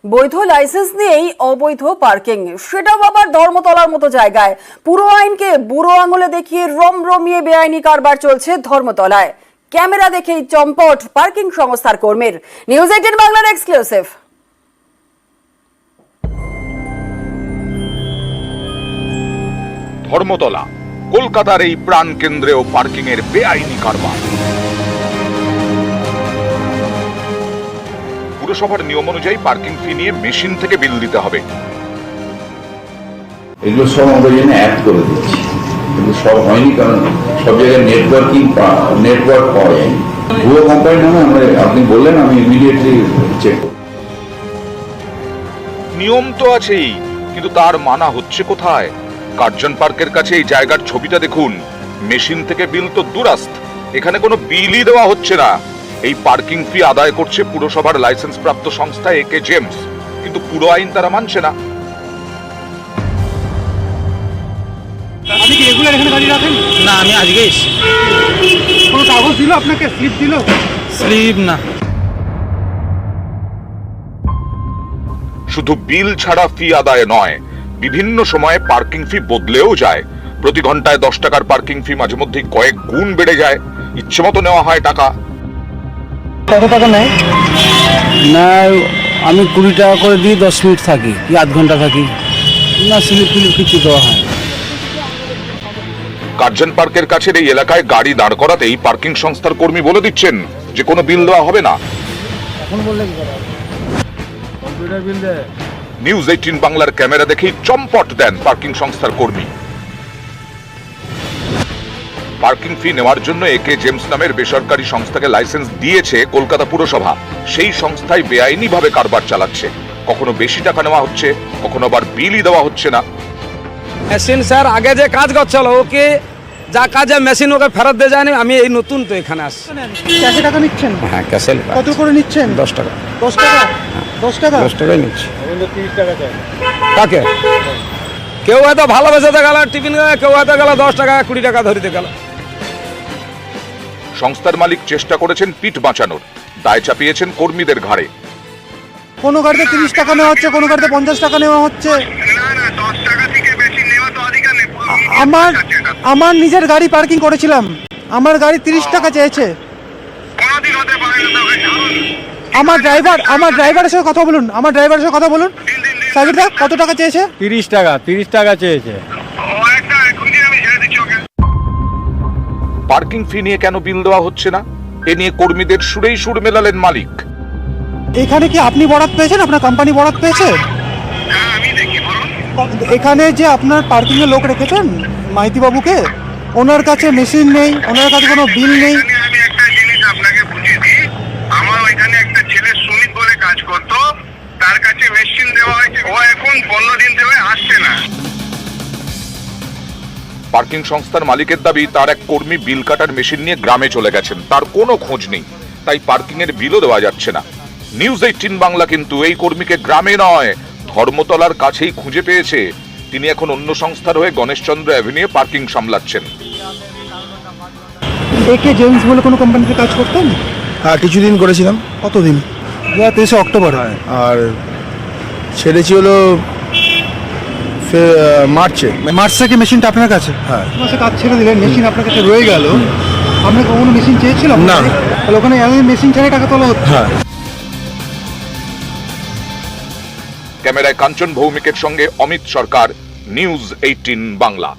বৈধ লাইসেন্স নিয়েই অবৈধ পার্কিং, সেটাও আবার ধর্মতলার মতো জায়গায়। পুরো আইনকে বুড়ো আঙুলে দেখিয়ে রমরমিয়ে বেআইনি কারবার চলছে ধর্মতলায়। ক্যামেরা দেখেই চম্পট পার্কিং সংস্থার কর্মীর। নিউজ 18 বাংলার এক্সক্লুসিভ। ধর্মতলা কলকাতার এই প্রাণ কেন্দ্রেও পার্কিং এর বেআইনি কারবার। পুরসভার নিয়ম অনুযায়ী পার্কিং ফি নিয়ে মেশিন থেকে বিল দিতে হবে। এগুলো সব আমরা জন্য অ্যাড করে দিচ্ছি, কিন্তু সব হয়নি, কারণ সব জায়গায় নেটওয়ার্ক পাওয়া যায়নি। ভুয়ো কোম্পানি নামে আমরা, আপনি বললেন, আমি ইমিডিয়েটলি চেক করব। নিয়ম তো আছেই, কিন্তু তার মানা হচ্ছে কোথায়? কার্জন পার্কের কাছে এই জায়গার ছবিটা দেখুন। মেশিন থেকে বিল তো দূরাস্ত, এখানে কোনো বিলই দেওয়া হচ্ছে না। এই পার্কিং ফি আদায় করছে পুরসভার লাইসেন্স প্রাপ্ত সংস্থা একে জেমস, কিন্তু পুরো আইন তারা মানছে না। আপনি কি রেগুলার এখানে গাড়ি রাখেন? না, আমি আজকে এসেছি। কোনো কাগজ দিল আপনাকে? স্লিপ দিল? স্লিপ না। শুধু বিল ছাড়া ফি আদায় নয়, বিভিন্ন সময়ে পার্কিং ফি বদলেও যায়। প্রতি ঘন্টায় 10 টাকার পার্কিং ফি মাঝে মধ্যে কয়েক গুণ বেড়ে যায়। ইচ্ছে মতো নেওয়া হয় টাকা। কত টাকা নেয়? না, আমি 20 টাকা করে দিই, 10 মিনিট থাকি কি আধ ঘন্টা থাকি না। স্লিপ ফিলিপ কিছু দেওয়া হয়। কার্জন পার্কের কাছের এই এলাকায় গাড়ি দাঁড় করাতেই পার্কিং সংস্থার কর্মী বলে দিচ্ছেন যে কোনো বিল দেওয়া হবে না। এখন বললে কি করা হবে? কম্পিউটার বিল দেয়। নিউজ 18 বাংলার ক্যামেরা দেখেই চম্পট দেন পার্কিং সংস্থার কর্মী। পার্কিং ফি নেওয়ার জন্য একে জেমস নামের বেসরকারি সংস্থাকে লাইসেন্স দিয়েছে কলকাতা পুরসভা। সেই সংস্থায় বেআইনি ভাবে কারবার চালাচ্ছে। কখনো বেশি টাকা নেওয়া হচ্ছে, কখনো আবার বিলই দেওয়া হচ্ছে না। মেশিন স্যার আগে যে কাজ করছিল, ওকে যা কাজে মেশিন ওকে ফেরত দিয়ে যায়নি। আমি এই নতুন তো এখানে আসছি। ক্যাশে টাকা নিচ্ছেন? হ্যাঁ, ক্যাশে। কত করে নিচ্ছেন? 10 টাকা। 10 টাকা? 10 টাকা? 10 টাকাই নিচ্ছি। 30 টাকা চাই। কাকে? কেউ হয়তো ভালোবেসেতে গেল টিফিন, কেউ হয়তো গেল 10 টাকা 20 টাকা ধরিতে গেল। সংস্থার মালিক চেষ্টা করেছেন পিঠ বাঁচানোর, দায় চাপিয়েছেন কর্মীদের ঘাড়ে। কোনো গাড়িতে 30 টাকা নেওয়া হচ্ছে, কোনো গাড়িতে 50 টাকা নেওয়া হচ্ছে। আমার নিজের গাড়ি পার্কিং করেছিলাম, আমার গাড়ি 30 টাকা চেয়েছে। আমার ড্রাইভারের সঙ্গে কথা বলুন, সাবির দা কত টাকা চেয়েছে? 30 টাকা চেয়েছে। পার্কিং ফি নিয়ে কেন বিল দেওয়া হচ্ছে না, এ নিয়ে কর্মীদের সুরেই সুর মেলালেন মালিক। এখানে কি আপনি বরাত পেয়েছেন? আপনার কোম্পানি বরাত পেয়েছে? এখানে যে আপনার পার্কিং এর লোক রেখেছেন মাইতি বাবুকে, ওনার কাছে মেশিন নেই, ওনার কাছে কোনো বিল নেই। আমি একটা জিনিস আপনাকে বুঝিয়ে দিই, আমার ওইখানে একটা ছেলে সুমিত বলে কাজ করতো, তার কাছে মেশিন দেওয়া হয়েছে, ও এখন 15 দিন ধরে আসছে না। পার্কিং সংস্থার মালিকের দাবি তার এক কর্মী বিল কাটার মেশিন নিয়ে গ্রামে চলে গেছেন, তার কোনো খোঁজ নেই, তাই পার্কিং এর বিলও দেওয়া যাচ্ছে না। নিউজ 18 বাংলা কিন্তু এই কর্মীকে গ্রামে নয়, ধর্মতলার কাছেই খুঁজে পেয়েছে। তিনি এখন অন্য সংস্থার হয়ে গণেশচন্দ্র অ্যাভিনিউ পার্কিং সামলাচ্ছেন। একে জেমস বলে কোনো কোম্পানিতে কাজ করতেন? হ্যাঁ, কিছুদিন করেছিলাম। কতদিন? 23 অক্টোবর। হয় আর ছেড়েছি হলো মার্চে। মার্চ থেকে মেশিনটা আপনার কাছে? হ্যাঁ। মাসে কাজ ছেড়ে দিলেন, মেশিন আপনার কাছে রয়ে গেল। আপনার কখনো মেশিন চেয়েছিল? না। তাহলে ওখানে আমি মেশিন ছাড়া টাকা তোলা হচ্ছে। হ্যাঁ। ক্যামেরায় কাঞ্চন ভৌমিকের সঙ্গে অমিত সরকার, নিউজ 18 বাংলা।